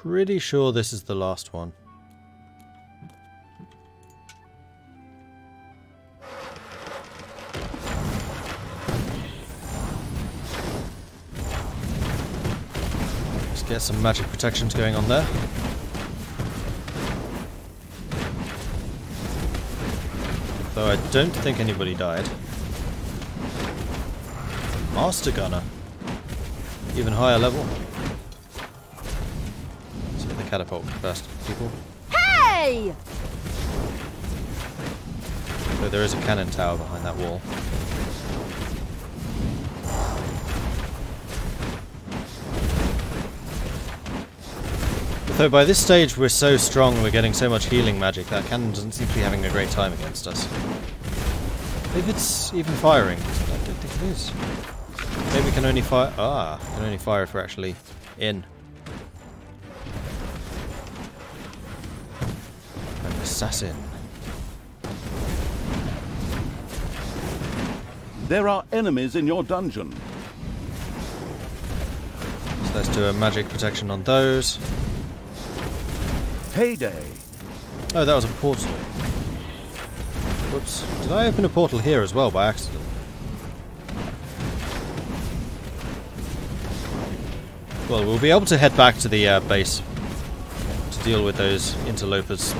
pretty sure this is the last one. Let's get some magic protections going on there. Though I don't think anybody died. Master Gunner. Even higher level. Let's hit the catapult first, people. Hey! So there is a cannon tower behind that wall. Though by this stage we're so strong, we're getting so much healing magic, that cannon doesn't seem to be having a great time against us. If it's even firing, I don't think it is. Maybe we can only fire... can only fire if we're actually in. An assassin. There are enemies in your dungeon. So let's do a magic protection on those. Heyday! Oh, that was a portal. Whoops. Did I open a portal here as well by accident? Well, we'll be able to head back to the base to deal with those interlopers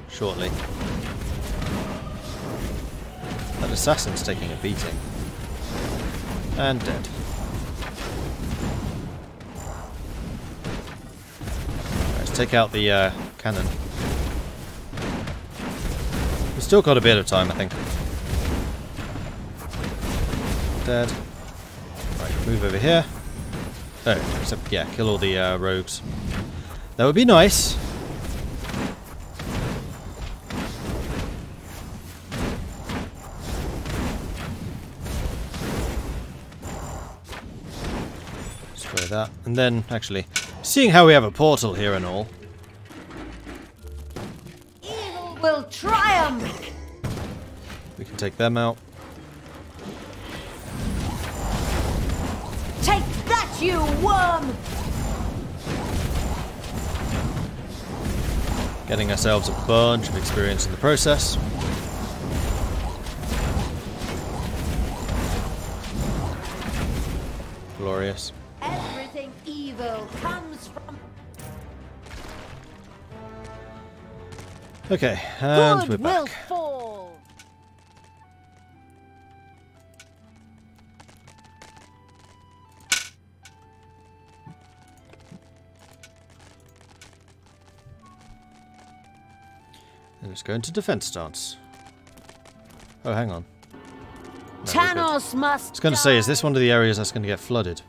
shortly. That assassin's taking a beating. And dead. Let's take out the cannon. We've still got a bit of time, I think. Dead. Right, move over here. Oh, except, yeah, kill all the rogues. That would be nice. Destroy that. And then, actually, seeing how we have a portal here and all. Evil will triumph! We can take them out. Take that, you worm! Getting ourselves a bunch of experience in the process. Glorious. Everything evil comes from... Okay, and Good we're will back. fall! And let's go into defense stance. Oh, hang on. No, Tanos must I was going to say, is this one of the areas that's going to get flooded?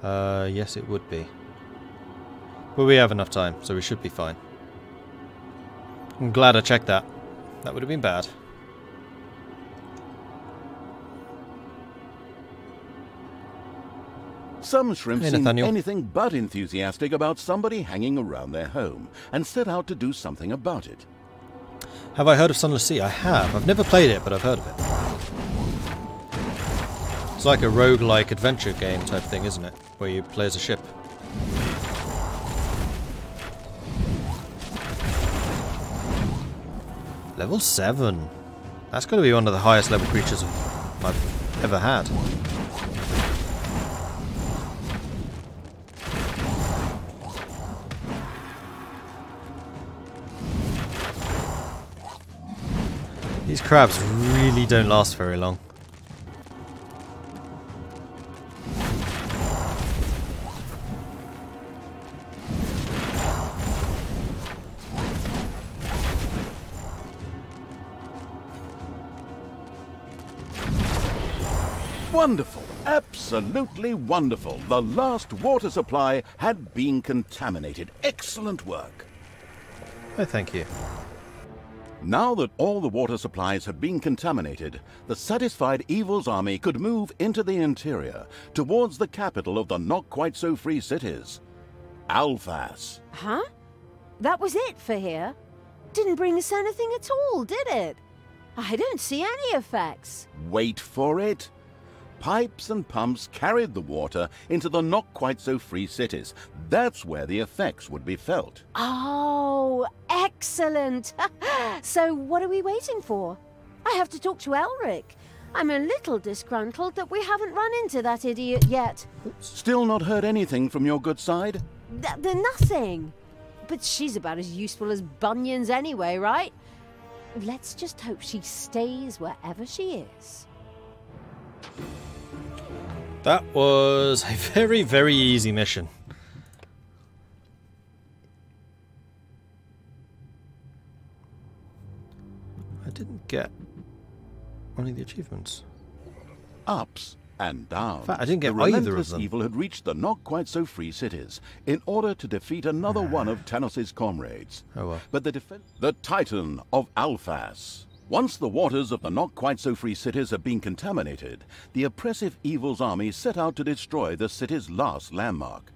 Yes it would be. But we have enough time, so we should be fine. I'm glad I checked that. That would have been bad. Some shrimps Hey, seem Nathaniel. anything but enthusiastic about somebody hanging around their home and set out to do something about it. Have I heard of Sunless Sea? I have. I've never played it, but I've heard of it. It's like a roguelike adventure game type thing, isn't it? Where you play as a ship. Level 7. That's got to be one of the highest level creatures I've ever had. These crabs really don't last very long. Wonderful! Absolutely wonderful! The last water supply had been contaminated. Excellent work! Oh, thank you. Now that all the water supplies had been contaminated, the satisfied Evil's army could move into the interior, towards the capital of the not-quite-so-free cities, Alphas. Huh? That was it for here? Didn't bring us anything at all, did it? I don't see any effects. Wait for it. Pipes and pumps carried the water into the not-quite-so-free cities. That's where the effects would be felt. Oh, excellent. So what are we waiting for? I have to talk to Elric. I'm a little disgruntled that we haven't run into that idiot yet. Still not heard anything from your good side? Nothing. But she's about as useful as bunions anyway, right? Let's just hope she stays wherever she is. That was a very, very easy mission. I didn't get one of the achievements. Ups and downs. In fact, I didn't get the either of relentless them. evil had reached the not-quite-so-free cities in order to defeat another one of Tanos's comrades. Oh well. But the Titan of Alphas. Once the waters of the not-quite-so-free cities had been contaminated, the oppressive evil's army set out to destroy the city's last landmark,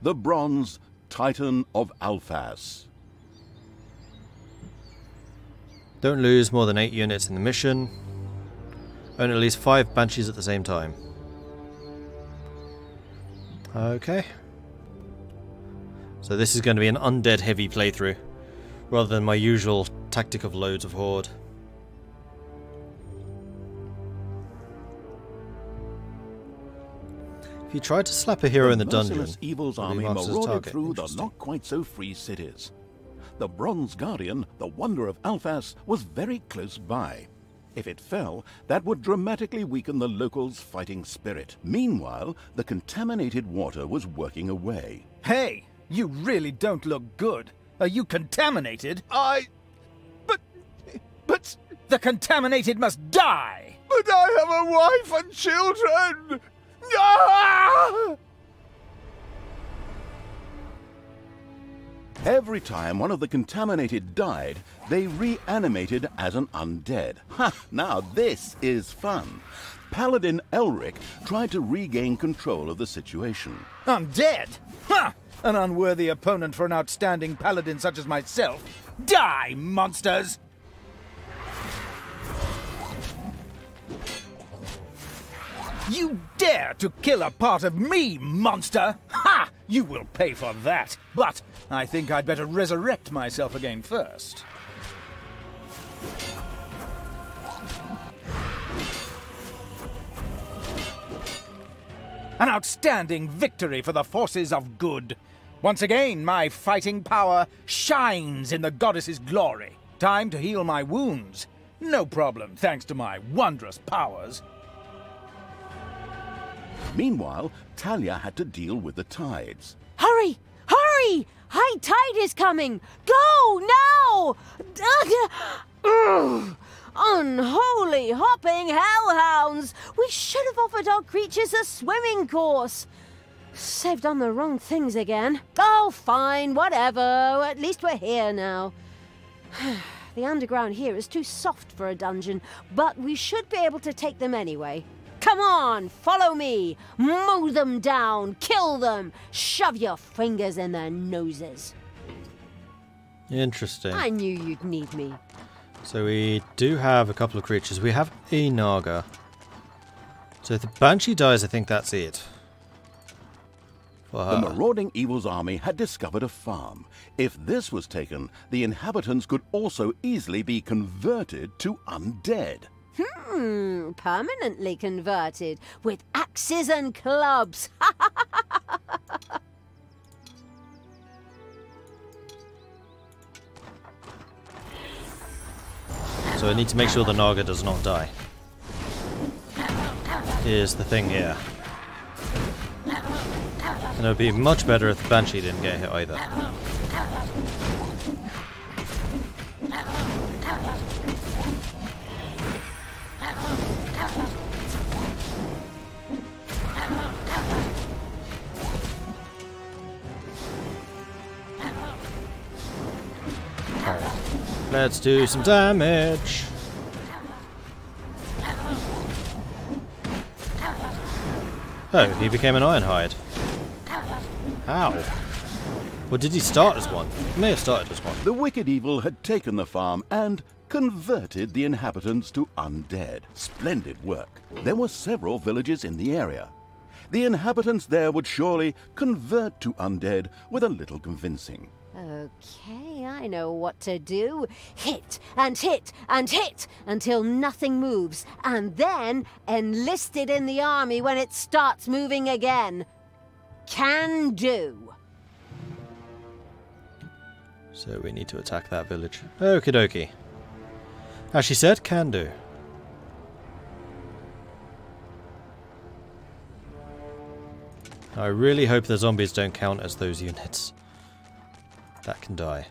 the bronze Titan of Alphas. Don't lose more than 8 units in the mission. Own at least 5 banshees at the same time. Okay. So this is going to be an undead heavy playthrough, rather than my usual tactic of loads of horde. If you try to slap a hero in the dungeon, merciless evil's army marks as a marauded target. through the Interesting. not-quite-so-free cities. The Bronze Guardian, the wonder of Alphas, was very close by. If it fell, that would dramatically weaken the locals' fighting spirit. Meanwhile, the contaminated water was working away. Hey, you really don't look good. Are you contaminated? But The contaminated must die! I have a wife and children! Ah! Every time one of the contaminated died, they reanimated as an undead. Ha! Now this is fun. Paladin Elric tried to regain control of the situation. Undead? Ha! An unworthy opponent for an outstanding paladin such as myself. Die, monsters! You dare to kill a part of me, monster! Ha! You will pay for that. But I think I'd better resurrect myself again first. An outstanding victory for the forces of good. Once again, my fighting power shines in the goddess's glory. Time to heal my wounds. No problem, thanks to my wondrous powers. Meanwhile, Talia had to deal with the tides. Hurry! Hurry! High tide is coming! Go now! Ugh. Unholy hopping hellhounds! We should have offered our creatures a swimming course. Saved on the wrong things again. Oh, fine, whatever. At least we're here now. The underground here is too soft for a dungeon, but we should be able to take them anyway. Come on, follow me. Mow them down, kill them, shove your fingers in their noses. Interesting. I knew you'd need me. So we do have a couple of creatures. We have a Naga. So if the Banshee dies, I think that's it. For The her. marauding evil's army had discovered a farm. If this was taken, the inhabitants could also easily be converted to undead. Permanently converted with axes and clubs. So I need to make sure the Naga does not die. Here's the thing here. And it would be much better if the Banshee didn't get hit either. Let's do some damage. Oh, he became an Ironhide. How? Or did he start as one? He may have started as one. The wicked evil had taken the farm and converted the inhabitants to undead. Splendid work. There were several villages in the area. The inhabitants there would surely convert to undead with a little convincing. Okay, I know what to do. Hit and hit and hit until nothing moves, and then enlist it in the army when it starts moving again. Can do. So we need to attack that village. Okie dokie. As she said, can do. I really hope the zombies don't count as those units. That can die.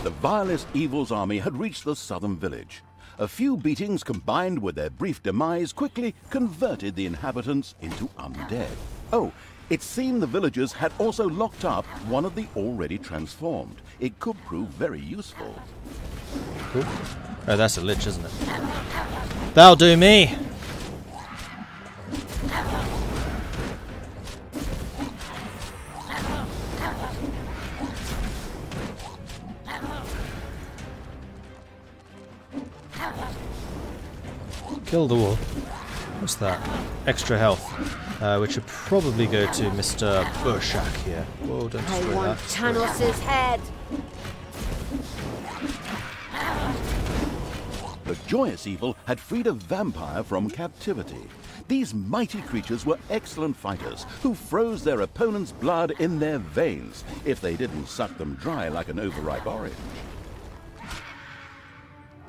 The vilest evil's army had reached the southern village. A few beatings combined with their brief demise quickly converted the inhabitants into undead. Oh, it seemed the villagers had also locked up one of the already transformed. It could prove very useful. Cool. Oh, that's a lich, isn't it? That'll do me! Kill the wall. What's that? Extra health. Which should probably go to Mr. Burshak here. Whoa, don't I destroy want that. Tanos' head. The joyous evil had freed a vampire from captivity. These mighty creatures were excellent fighters who froze their opponent's blood in their veins if they didn't suck them dry like an overripe orange.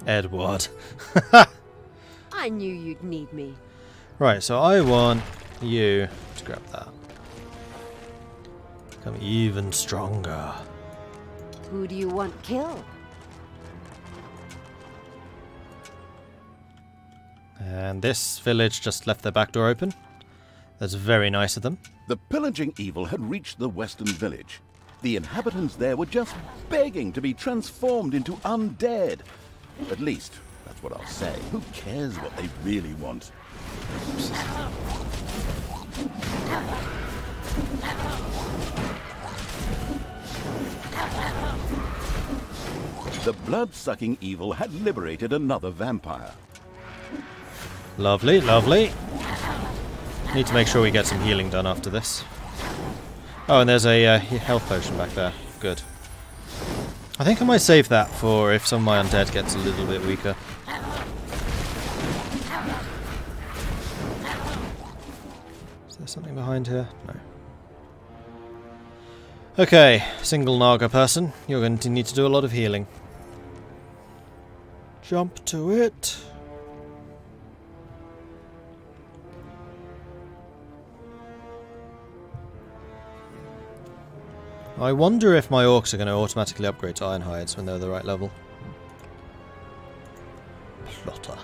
Edward. I knew you'd need me. Right, so I want you to grab that. Become even stronger. Who do you want killed? And this village just left their back door open. That's very nice of them. The pillaging evil had reached the western village. The inhabitants there were just begging to be transformed into undead. At least, that's what I'll say. Who cares what they really want? The blood-sucking evil had liberated another vampire. Lovely, lovely. Need to make sure we get some healing done after this. Oh, and there's a health potion back there. Good. I think I might save that for if some of my undead gets a little bit weaker. Is there something behind here? No. Okay, single Naga person. You're going to need to do a lot of healing. Jump to it. I wonder if my orcs are going to automatically upgrade to iron hides when they're the right level. Plotter.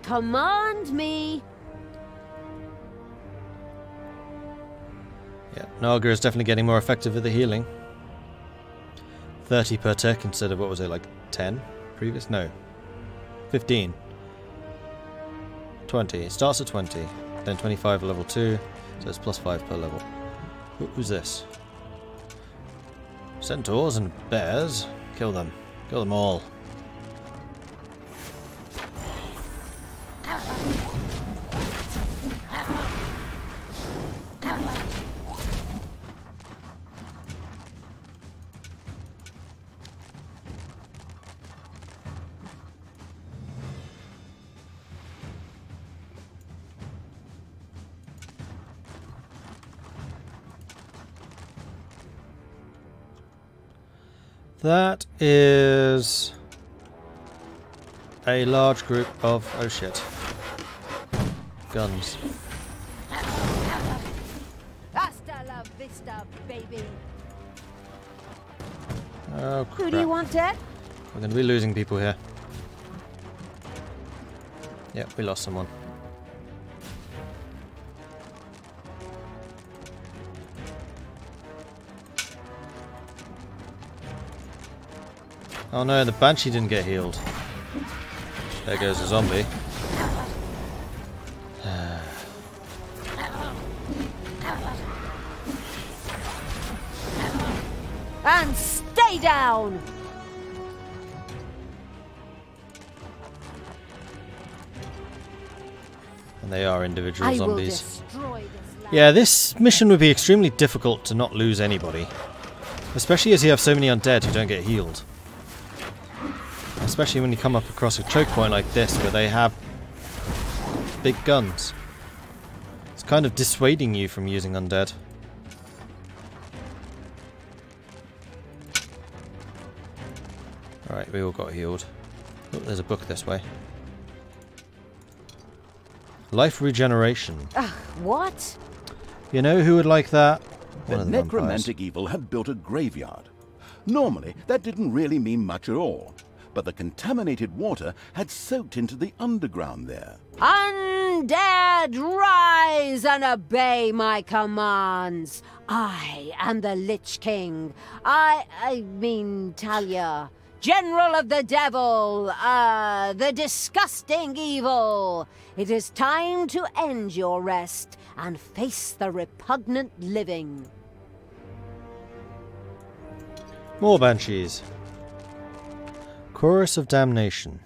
Command me! Yeah, Naga is definitely getting more effective with the healing. 30 per tick instead of, what was it, like 10 previous? No. 15. 20. It starts at 20. Then 25 at level 2, so it's plus 5 per level. Who's this? Centaurs and bears. Kill them. Kill them all. That is a large group of... oh shit. Guns. Hasta la vista, baby. Oh crap. Who do you want dead? We're going to be losing people here. Yep, we lost someone. Oh no, the Banshee didn't get healed. There goes a zombie. And stay down! And they are individual I will zombies. destroy this land. Yeah, this mission would be extremely difficult to not lose anybody. Especially as you have so many undead who don't get healed. Especially when you come up across a choke point like this where they have big guns. It's kind of dissuading you from using undead. Alright, we all got healed. Oh, there's a book this way. Life regeneration. What? You know who would like that? The One of the vampires. necromantic evil had built a graveyard. Normally, that didn't really mean much at all. But the contaminated water had soaked into the underground there. Undead, rise and obey my commands. I am the Lich King. I mean Talia. General of the Devil, the disgusting evil. It is time to end your rest and face the repugnant living. More banshees. Chorus of Damnation.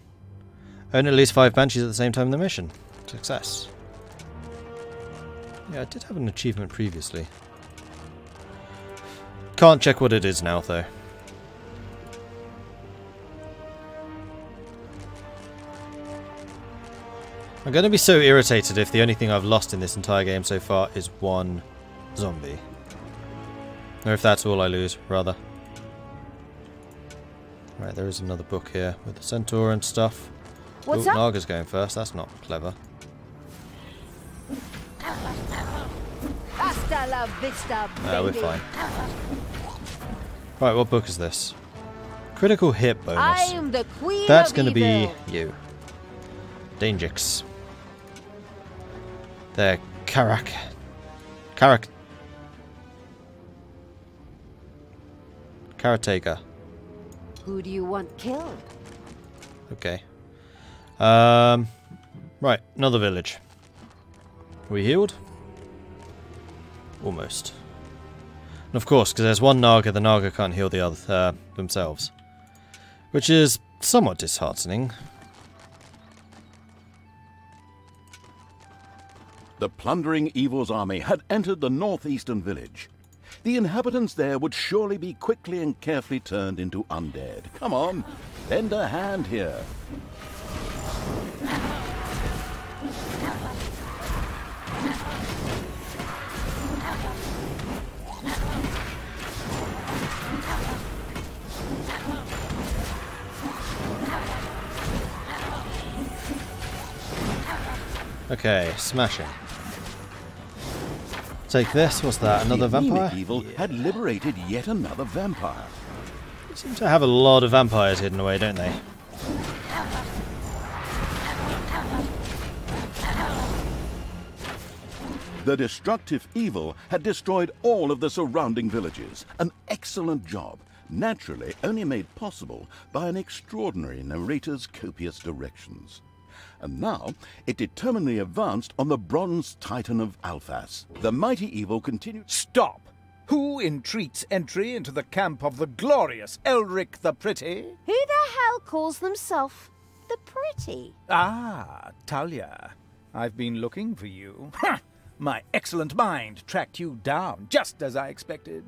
Own at least 5 banshees at the same time in the mission. Success. Yeah, I did have an achievement previously. Can't check what it is now, though. I'm going to be so irritated if the only thing I've lost in this entire game so far is one zombie. Or if that's all I lose, rather. Right, there is another book here with the centaur and stuff. What's Ooh, up? Naga's going first, that's not clever. Hasta la vista, baby. We're fine. Right, what book is this? Critical hit bonus. I am the queen That's of going to be evil. you. Dangix. There, Karak. Karateka. Who do you want killed? Okay. Right, another village. We healed? Almost. And of course, because there's one Naga, the Naga can't heal the other themselves. Which is somewhat disheartening. The plundering evil's army had entered the northeastern village. The inhabitants there would surely be quickly and carefully turned into undead. Come on, lend a hand here. Okay, smashing. Take this, what's that, another the vampire? anemic evil had liberated yet another vampire. They seem to have a lot of vampires hidden away, don't they? The destructive evil had destroyed all of the surrounding villages. An excellent job, naturally only made possible by an extraordinary narrator's copious directions. And now it determinedly advanced on the bronze titan of Alphas. The mighty evil continued. Stop! Who entreats entry into the camp of the glorious Elric the Pretty? Who the hell calls themselves the Pretty? Ah, Talia. I've been looking for you. My excellent mind tracked you down, just as I expected.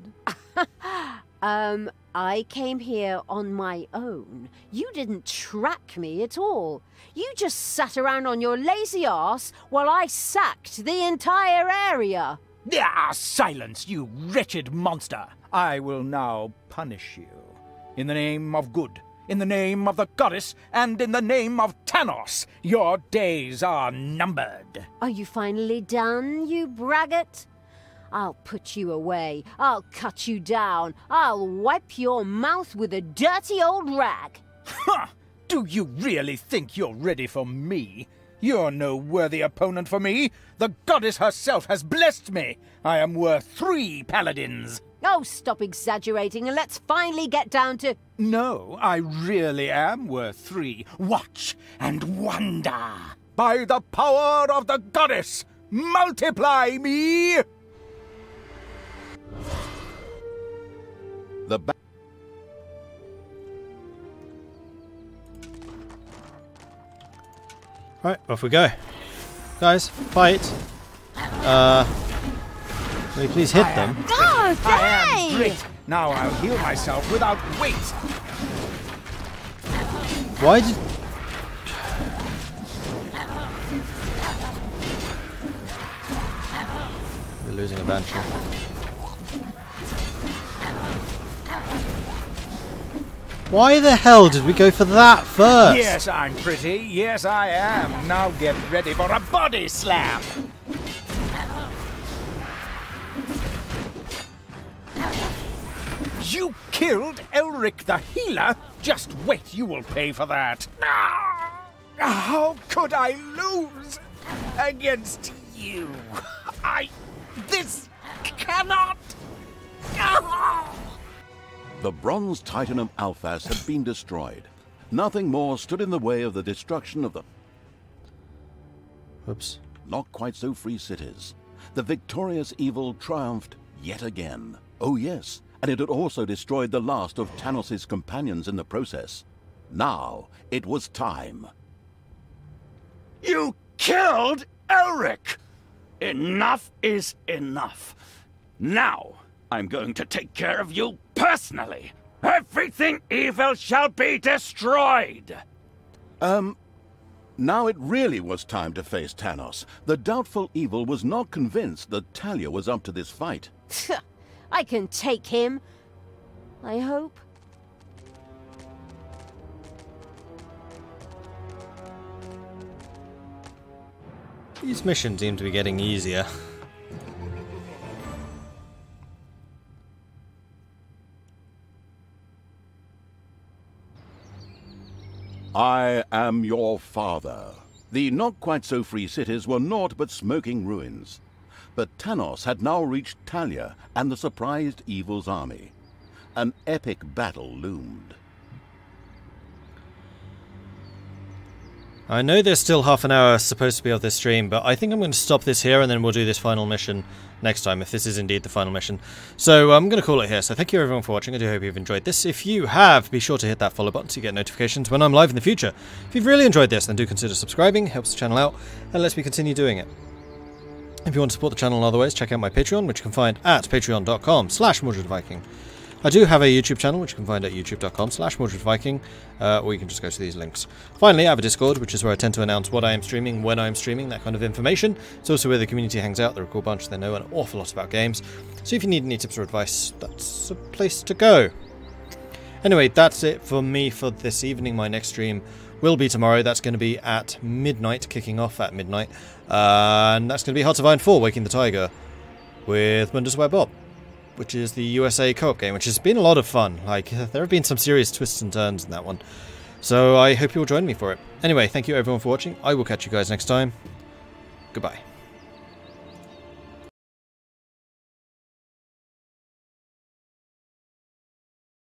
I came here on my own. You didn't track me at all. You just sat around on your lazy arse while I sacked the entire area. Ah, silence, you wretched monster! I will now punish you. In the name of good, in the name of the goddess, and in the name of Tanos, your days are numbered. Are you finally done, you braggart? I'll put you away. I'll cut you down. I'll wipe your mouth with a dirty old rag. Ha! Do you really think you're ready for me? You're no worthy opponent for me. The goddess herself has blessed me. I am worth 3 paladins. Oh, stop exaggerating and let's finally get down to... No, I really am worth 3. Watch and wonder. By the power of the goddess, multiply me! Right, off we go. Guys, fight. Will you please hit them? Oh, I am dang! great. Now I'll heal myself without weight. Why did... We're losing a Banshee. Why the hell did we go for that first? Yes, I'm pretty. Yes, I am. Now get ready for a body slam. You killed Elric the healer? Just wait, you will pay for that. How could I lose against you? This cannot... The bronze titan of Alphas had been destroyed. Nothing more stood in the way of the destruction of the Whoops. not quite so free cities. The victorious evil triumphed yet again. Oh yes, and it had also destroyed the last of Tanos' companions in the process. Now it was time. You killed Elric! Enough is enough. Now, I'm going to take care of you personally. Everything evil shall be destroyed. Now it really was time to face Tanos. The doubtful evil was not convinced that Talia was up to this fight. I can take him. I hope. These missions seem to be getting easier. I am your father. The not-quite-so-free cities were naught but smoking ruins. But Tanos had now reached Talia and the surprised evil's army. An epic battle loomed. I know there's still half an hour supposed to be of this stream, but I think I'm going to stop this here and then we'll do this final mission next time, if this is indeed the final mission. So I'm going to call it here. So thank you everyone for watching. I do hope you've enjoyed this. If you have, be sure to hit that follow button so you get notifications when I'm live in the future. If you've really enjoyed this, then do consider subscribing. It helps the channel out and lets me continue doing it. If you want to support the channel in other ways, check out my Patreon, which you can find at patreon.com/MordredViking. I do have a YouTube channel, which you can find at youtube.com/MordredViking, or you can just go to these links. Finally, I have a Discord, which is where I tend to announce what I am streaming, when I am streaming, that kind of information. It's also where the community hangs out. They're a cool bunch. They know an awful lot about games. So if you need any tips or advice, that's a place to go. Anyway, that's it for me for this evening. My next stream will be tomorrow. That's going to be at midnight, kicking off at midnight. And that's going to be Hearts of Iron 4, Waking the Tiger, with Mundusware Bob, which is the USA co-op game, which has been a lot of fun. Like, there have been some serious twists and turns in that one. So I hope you'll join me for it. Anyway, thank you everyone for watching. I will catch you guys next time. Goodbye.